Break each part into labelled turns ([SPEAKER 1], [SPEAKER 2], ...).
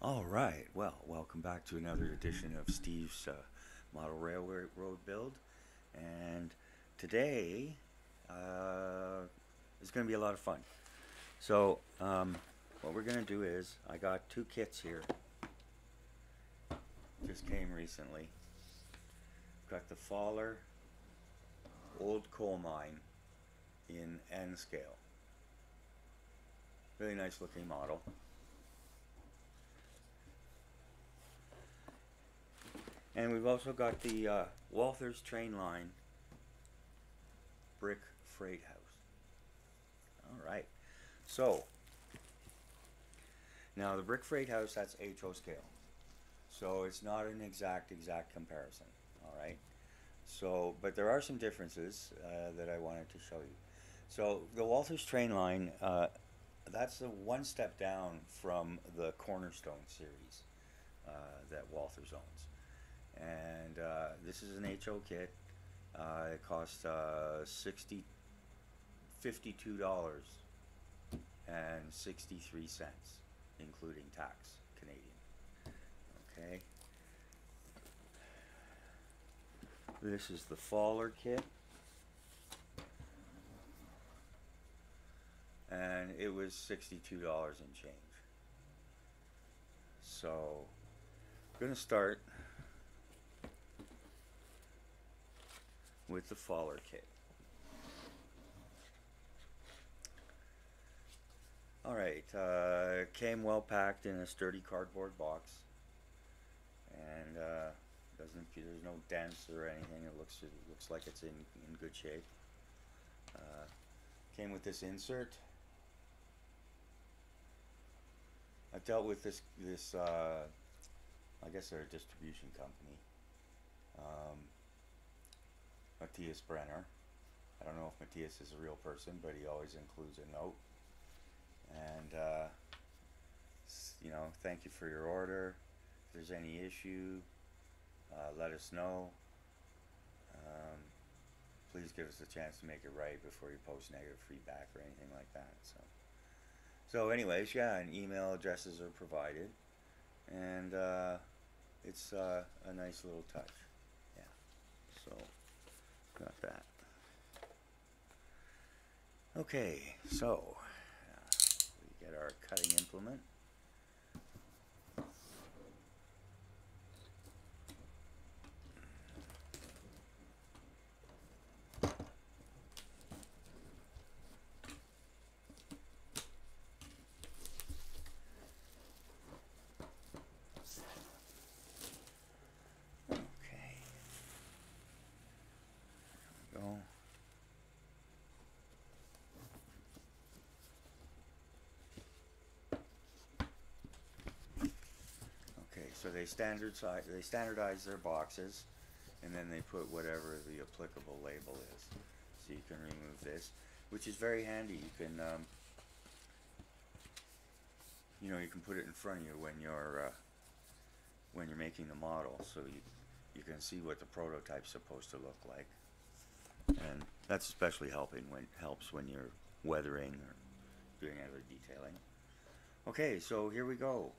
[SPEAKER 1] All right, well, welcome back to another edition of Steve's Model Railroad Build. And today is going to be a lot of fun. So, what we're going to do is, I got two kits here. Just came recently. Got the Faller Old Coal Mine in N scale. Really nice looking model. And we've also got the Walthers Trainline brick freight house. All right. So, now the brick freight house, that's HO scale. So it's not an exact comparison. All right. So, but there are some differences that I wanted to show you. So the Walthers Trainline, that's the one step down from the Cornerstone series that Walthers owns. And this is an HO kit. It costs $52 and 63 cents, including tax, Canadian. Okay. This is the Faller kit, and it was $62 and change. So, I'm going to start with the Faller kit. Alright, came well packed in a sturdy cardboard box, and there's no dents or anything. It looks like it's in good shape. Came with this insert. I dealt with this I guess they're a distribution company. Matthias Brenner. I don't know if Matthias is a real person, but he always includes a note. And, thank you for your order. If there's any issue, let us know. Please give us a chance to make it right before you post negative feedback or anything like that. So anyways, yeah, and email addresses are provided. And it's a nice little touch. Yeah. So, got that. Okay, so we get our cutting implement. Okay. There we go. So they standardize their boxes, and then they put whatever the applicable label is. So you can remove this, which is very handy. You can, you can put it in front of you when you're making the model, so you can see what the prototype's supposed to look like. And that's especially helps when you're weathering or doing other detailing. Okay, so here we go.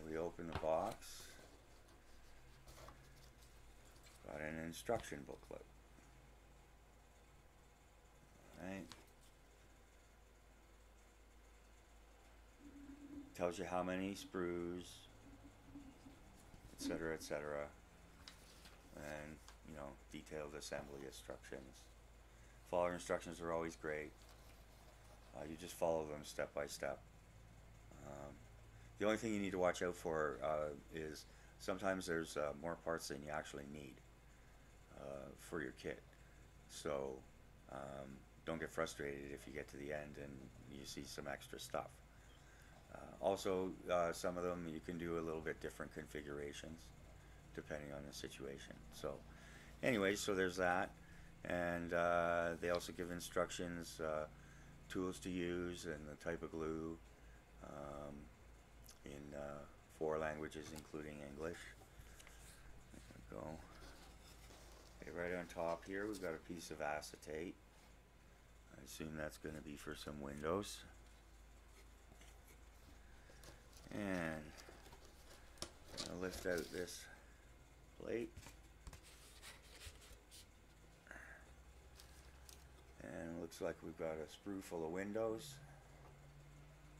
[SPEAKER 1] We open the box. Got an instruction booklet. Right. Tells you how many sprues, etc., etc. And, detailed assembly instructions. Follower instructions are always great. You just follow them step by step. The only thing you need to watch out for is sometimes there's more parts than you actually need for your kit. So don't get frustrated if you get to the end and you see some extra stuff. Also, some of them you can do a little bit different configurations depending on the situation. So anyway, so there's that. And they also give instructions, tools to use, and the type of glue. In 4 languages, including English. There we go. right on top here we've got a piece of acetate. I assume that's going to be for some windows. And I'm going to lift out this plate. And it looks like we've got a sprue full of windows,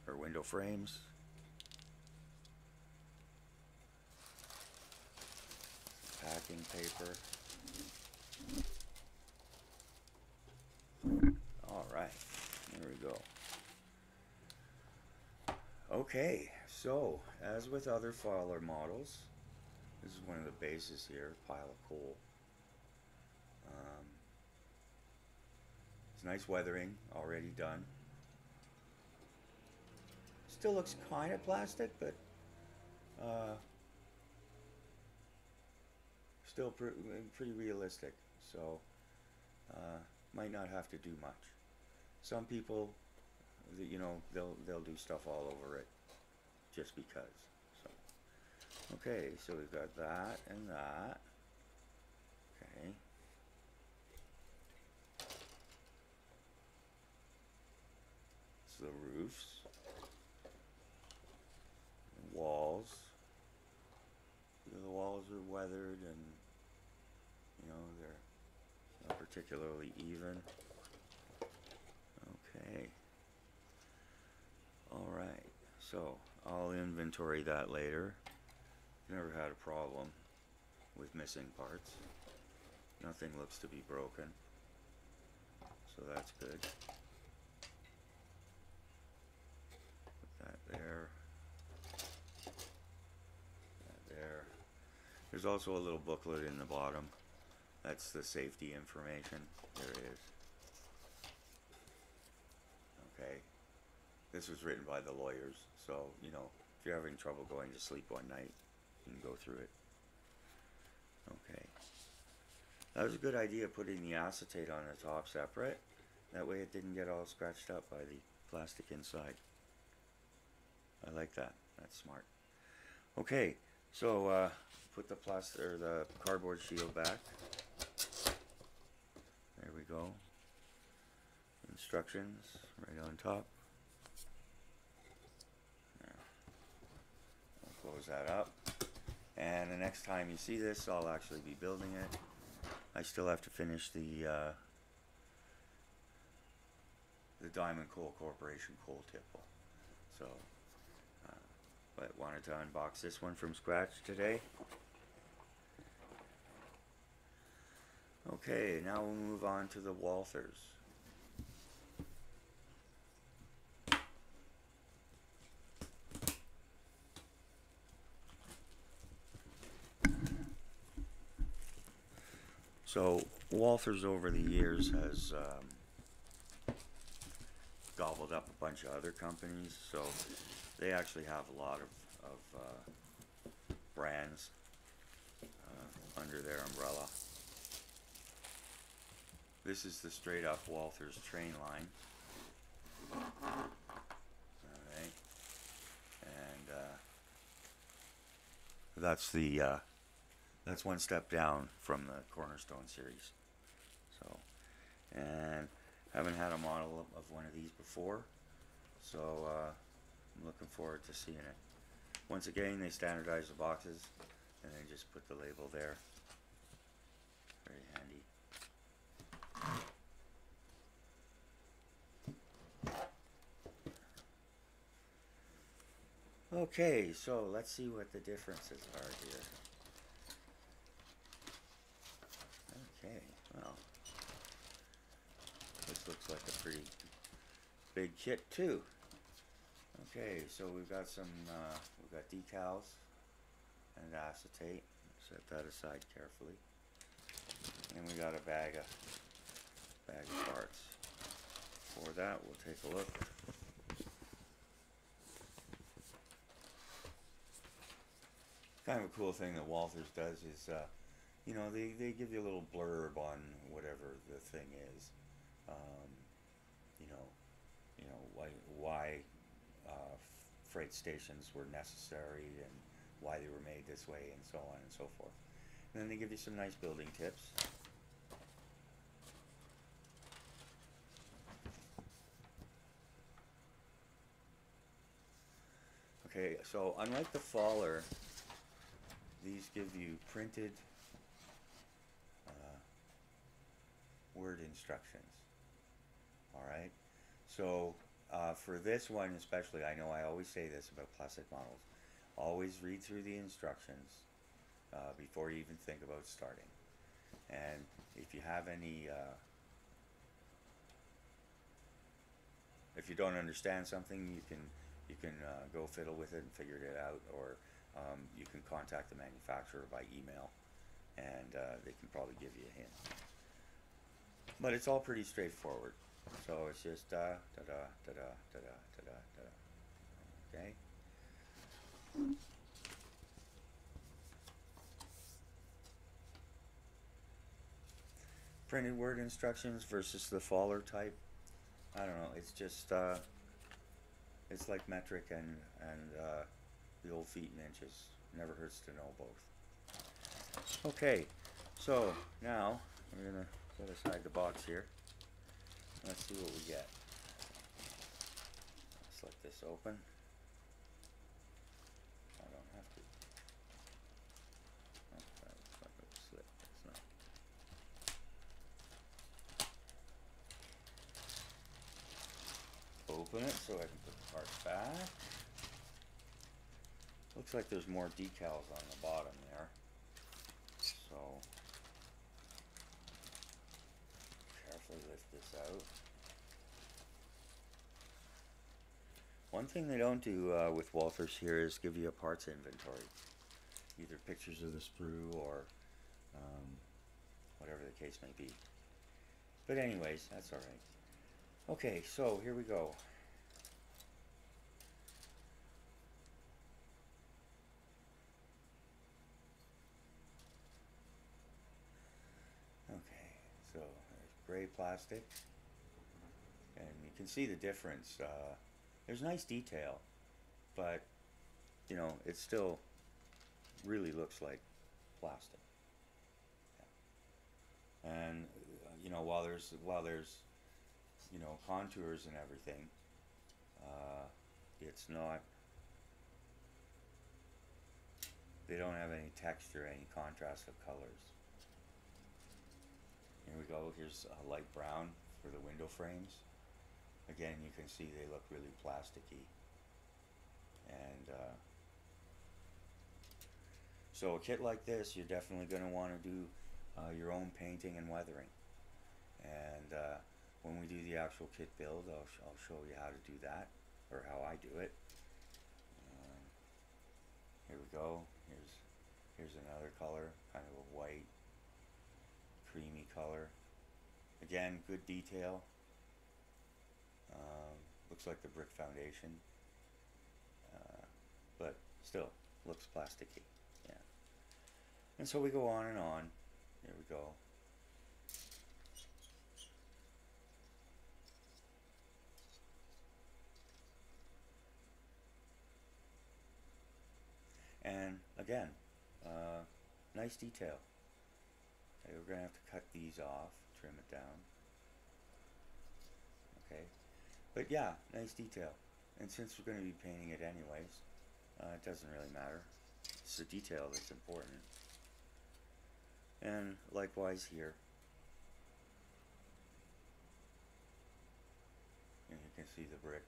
[SPEAKER 1] or window frames. Packing paper. Alright, there we go. Okay, so as with other Fowler models, this is one of the bases here, pile of coal. It's nice weathering, already done. Still looks kind of plastic, but still pretty realistic. So might not have to do much. Some people, you know, they'll do stuff all over it just because. So okay, so we've got that and that. Okay. The roofs, the walls. The walls are weathered and, you know, they're not particularly even. Okay. Alright, so I'll inventory that later. Never had a problem with missing parts. Nothing looks to be broken, so that's good. There, there. There's also a little booklet in the bottom. That's the safety information. There it is. Okay. This was written by the lawyers, so, you know, if you're having trouble going to sleep one night, you can go through it. Okay. That was a good idea, putting the acetate on the top separate. That way it didn't get all scratched up by the plastic inside. I like that. That's smart. Okay, so put the plastic or the cardboard shield back. There we go. Instructions right on top. I'll close that up. And the next time you see this, I'll actually be building it. I still have to finish the Diamond Coal Corporation coal tipple. So. But wanted to unbox this one from scratch today. Okay, now we'll move on to the Walthers. So Walthers over the years has gobbled up a bunch of other companies, so they actually have a lot of brands under their umbrella. This is the straight up Walthers Trainline. Alright. And that's one step down from the Cornerstone series. So, and haven't had a model of one of these before, so I'm looking forward to seeing it. Once again, they standardize the boxes and then just put the label there. Very handy. Okay, so let's see what the differences are here. Okay, well, this looks like a pretty big kit too. Okay, so we've got some, we've got decals and acetate. Set that aside carefully. And we got a bag of parts. For that, we'll take a look. Kind of a cool thing that Walthers does is, you know, they give you a little blurb on whatever the thing is. You know why freight stations were necessary and why they were made this way and so on and so forth. And then they give you some nice building tips. Okay, so unlike the faller, these give you printed word instructions. Alright, so for this one especially, I know I always say this about plastic models, always read through the instructions before you even think about starting. And if you have any, if you don't understand something, you can go fiddle with it and figure it out, or you can contact the manufacturer by email, and they can probably give you a hint. But it's all pretty straightforward. So it's just da da da da da da da da da. Okay. Printed word instructions versus the faller type. I don't know. It's just it's like metric and the old feet and inches. Never hurts to know both. Okay, so now we're gonna set aside the box here. Let's see what we get. Let's let this open. I don't have to. Oh, that looks like a slip. It's not. Open it so I can put the parts back. Looks like there's more decals on the bottom there. So carefully lift this out. One thing they don't do with Walthers here is give you a parts inventory. Either pictures of the sprue or whatever the case may be. But anyways, that's alright. Okay, so here we go. Okay, so there's gray plastic, and you can see the difference. There's nice detail, but you know, it still really looks like plastic. Yeah. And you know, while there's you know, contours and everything, it's not, they don't have any texture, any contrast of colors. Here we go. Here's a light brown for the window frames. Again, you can see they look really plasticky. And so a kit like this, you're definitely going to want to do your own painting and weathering. And when we do the actual kit build, I'll show you how to do that, or how I do it. Here we go. Here's another color, kind of a white, creamy color. Again, good detail. Looks like the brick foundation, but still looks plasticky. Yeah. And so we go on and on. Here we go. And again, nice detail. Okay, we're going to have to cut these off, trim it down. Okay, but yeah, nice detail. And since we're going to be painting it anyways, it doesn't really matter. It's the detail that's important. And likewise here. And you can see the brick.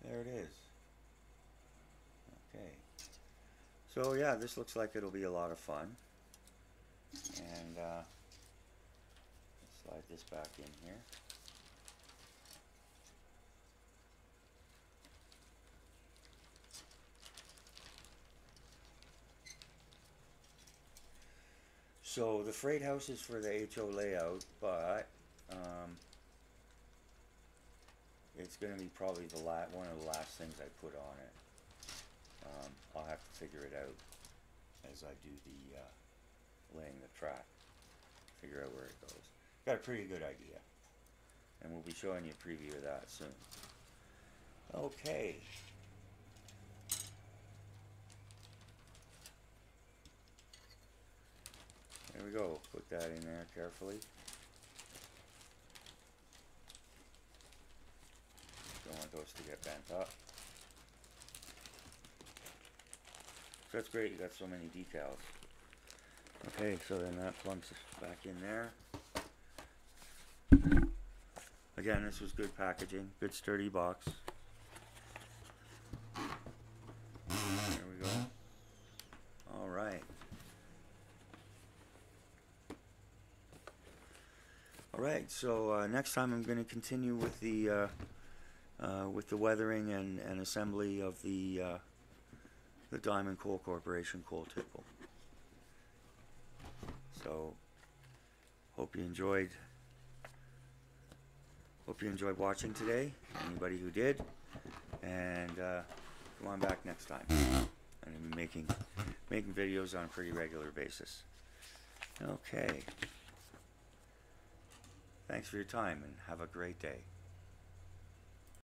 [SPEAKER 1] There it is. Okay. So yeah, this looks like it'll be a lot of fun. And let's slide this back in here. So the freight house is for the HO layout, but it's going to be probably one of the last things I put on it. I'll have to figure it out as I do the laying the track. Figure out where it goes. Got a pretty good idea, and we'll be showing you a preview of that soon. Okay. There we go. Put that in there carefully. this to get bent up. So that's great, you got so many decals. Okay, so then that plugs back in there. Again, this was good packaging, good sturdy box. There we go. Alright. Alright, so next time I'm going to continue with the weathering and assembly of the Diamond Coal Corporation coal tipple. So hope you enjoyed watching today, anybody who did, and come on back next time. I'm going to be making videos on a pretty regular basis. Okay. Thanks for your time and have a great day.